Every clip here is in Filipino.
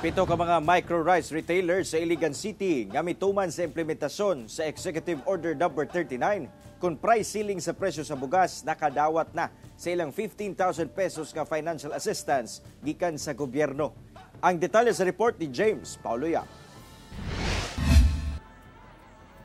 Pito ka mga micro-rice retailers sa Iligan City nga mituman sa implementasyon sa Executive Order No. 39 kung price ceiling sa presyo sa bugas nakadawat na sa ilang 15,000 pesos nga financial assistance gikan sa gobyerno. Ang detalye sa report ni James Paulo Yap.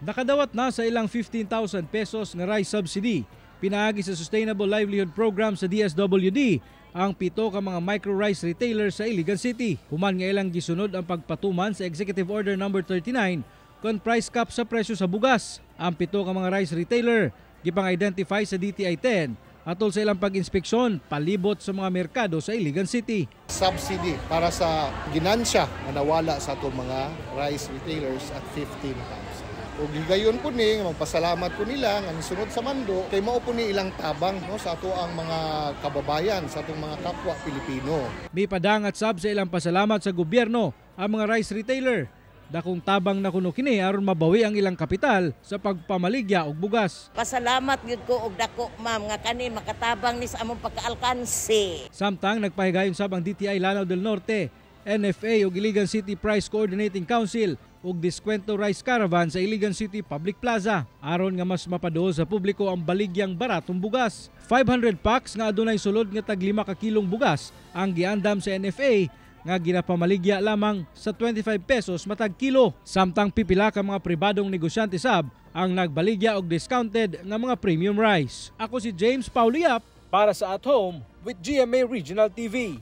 Nakadawat na sa ilang 15,000 pesos nga rice subsidy pinaagi sa Sustainable Livelihood Program sa DSWD ang pito ka mga micro-rice retailers sa Iligan City. Human nga ilang gisunod ang pagpatuman sa Executive Order No. 39 kon price cap sa presyo sa bugas. Ang pito ka mga rice retailer gipang-identify sa DTI-10 atol sa ilang pag-inspeksyon palibot sa mga merkado sa Iligan City. Subsidy para sa ginansya na nawala sa itong mga rice retailers at 15,000. O gigayon po ni, magpasalamat po nila nga sunod sa mando kay mao po ni ilang tabang no, sa ato ang mga kababayan, sa atong mga kapwa Pilipino. May padangat sab sa ilang pasalamat sa gobyerno ang mga rice retailer. Dakong tabang na kuno kini aron mabawi ang ilang kapital sa pagpamaligya og bugas. Pasalamat gyud ko og dako ma'am nga kani makatabang ni sa among pagkaalkansi. Samtang nagpahigayon sab ang DTI Lanao del Norte, NFA ug Iligan City Price Coordinating Council ug Diskwento Rice Caravan sa Iligan City Public Plaza aron nga mas mapaduol sa publiko ang baligyang baratong bugas. 500 packs nga adunay sulod nga tag 5 ka kilong bugas ang giandam sa NFA nga ginapamaligya lamang sa 25 pesos matag kilo. Samtang pipila ka mga pribadong negosyante sab ang nagbaligya og discounted nga mga premium rice. Ako si James Pauliap para sa At Home with GMA Regional TV.